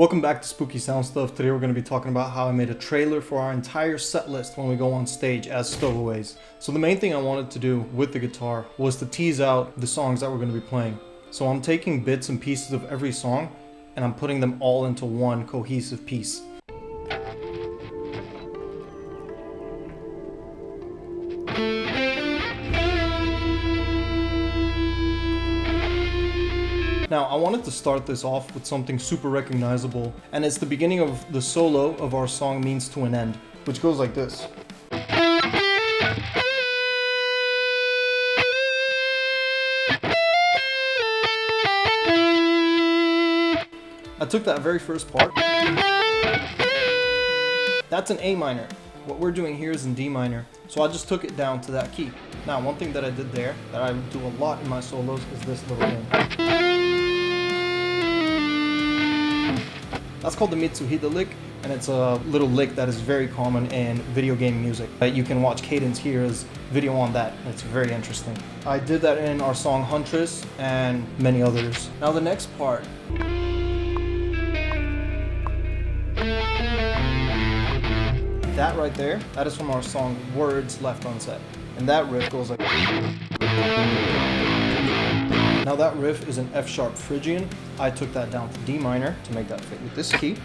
Welcome back to Spooky Sound Stuff. Today we're going to be talking about how I made a trailer for our entire set list when we go on stage as Stowaways. So the main thing I wanted to do with the guitar was to tease out the songs that we're going to be playing. So I'm taking bits and pieces of every song and I'm putting them all into one cohesive piece. Now, I wanted to start this off with something super recognizable, and it's the beginning of the solo of our song Means to an End, which goes like this. I took that very first part. That's an A minor. What we're doing here is in D minor, so I just took it down to that key. Now, one thing that I did there, that I do a lot in my solos, is this little thing. That's called the Mitsuhida lick, and it's a little lick that is very common in video game music. You can watch Cadence Here's video on that. It's very interesting. I did that in our song Huntress and many others. Now the next part. That right there, that is from our song Words Left Unsaid. And that riff goes like... Now that riff is an F sharp Phrygian. I took that down to D minor to make that fit with this key.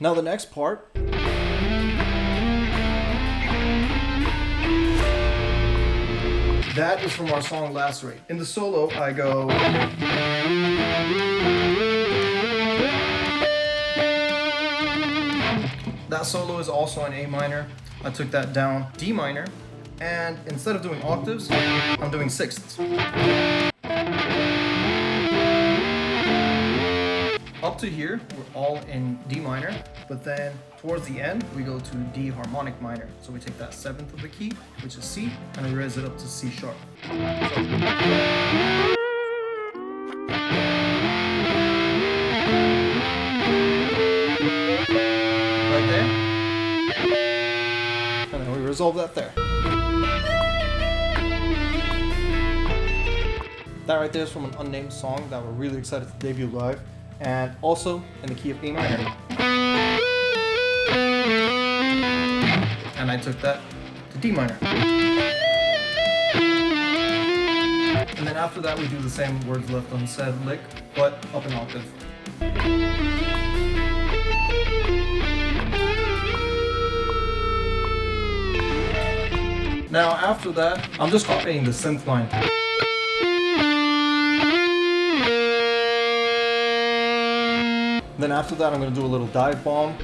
Now the next part. That is from our song Lacerate. In the solo, I go... That solo is also in A minor. I took that down D minor. And instead of doing octaves, I'm doing sixths. Up to here, we're all in D minor, but then towards the end, we go to D harmonic minor. So we take that seventh of the key, which is C, and we raise it up to C sharp. Right there. And then we resolve that there. That right there is from an unnamed song that we're really excited to debut live, and also in the key of A minor. And I took that to D minor. And then after that we do the same Words Left Unsaid lick, but up an octave. Now after that, I'm just copying the synth line. Then after that, I'm going to do a little dive bomb.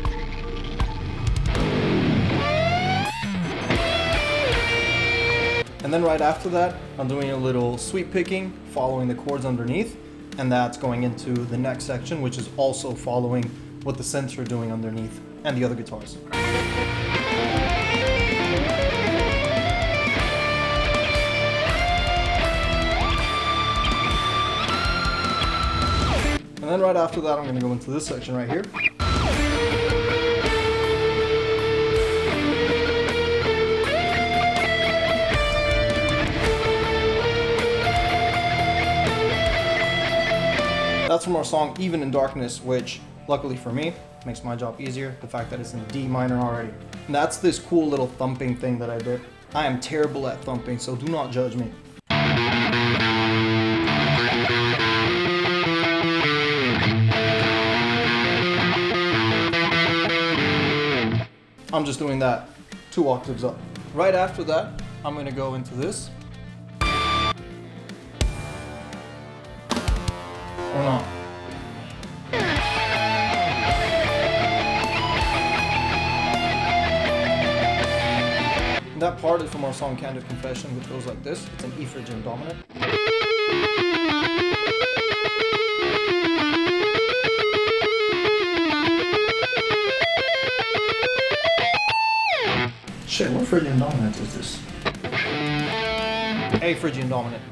And then right after that, I'm doing a little sweep picking, following the chords underneath. And that's going into the next section, which is also following what the synths are doing underneath and the other guitars. And then right after that, I'm going to go into this section right here. That's from our song Even in Darkness, which, luckily for me, makes my job easier, the fact that it's in D minor already. And that's this cool little thumping thing that I did. I am terrible at thumping, so do not judge me. I'm just doing that 2 octaves up. Right after that, I'm going to go into this. Or not. That part is from our song Candid Confession, which goes like this. It's an E Phrygian dominant. Shit, what Phrygian dominant is this? A Phrygian dominant.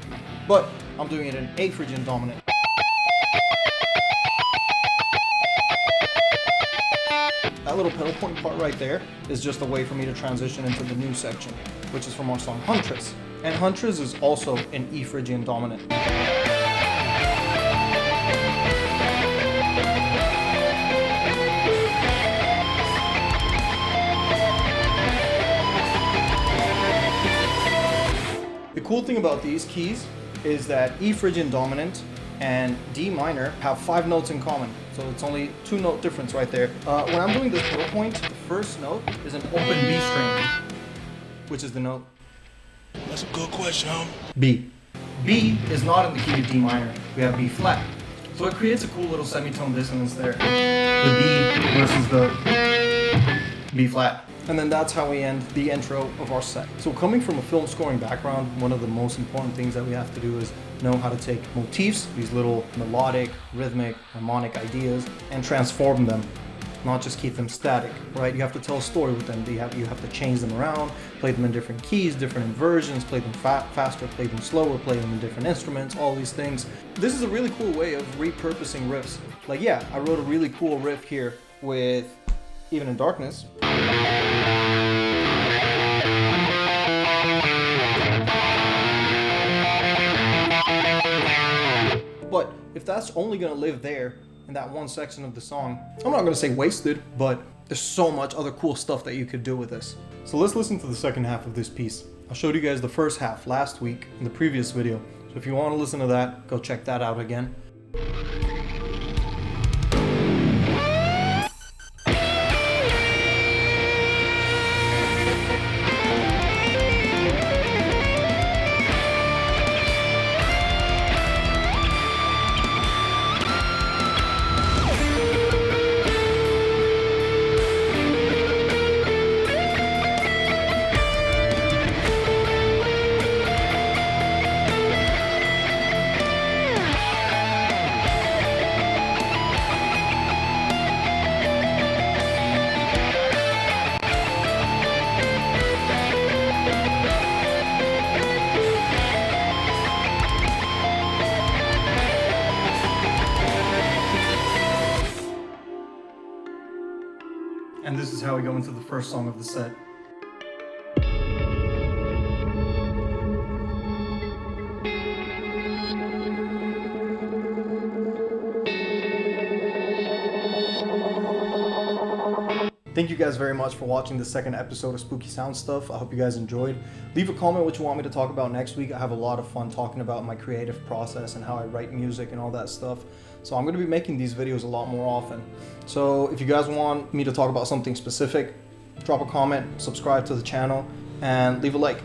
But I'm doing it in A Phrygian dominant. That little pedal point part right there is just a way for me to transition into the new section, which is from our song Huntress. And Huntress is also an E Phrygian dominant. cool thing about these keys is that E Phrygian dominant and D minor have 5 notes in common. So it's only 2 note difference right there. When I'm doing this middle point, the first note is an open B string, which is the note. That's a good question, homie. B. B is not in the key of D minor. We have B flat. So it creates a cool little semitone dissonance there. The B versus the B flat. And then that's how we end the intro of our set. So coming from a film scoring background, one of the most important things that we have to do is know how to take motifs, these little melodic, rhythmic, harmonic ideas, and transform them, not just keep them static, right? You have to tell a story with them. You have to change them around, play them in different keys, different inversions, play them faster, play them slower, play them in different instruments, all these things. This is a really cool way of repurposing riffs. Like, yeah, I wrote a really cool riff here with Even in Darkness. But if that's only gonna live there in that one section of the song, I'm not gonna say wasted, but there's so much other cool stuff that you could do with this. So let's listen to the second half of this piece. I showed you guys the first half last week in the previous video. So if you want to listen to that, go check that out again. And this is how we go into the first song of the set. Thank you guys very much for watching the second episode of Spooky Sound Stuff. I hope you guys enjoyed. Leave a comment what you want me to talk about next week. I have a lot of fun talking about my creative process and how I write music and all that stuff. So I'm going to be making these videos a lot more often. So if you guys want me to talk about something specific, drop a comment, subscribe to the channel, and leave a like.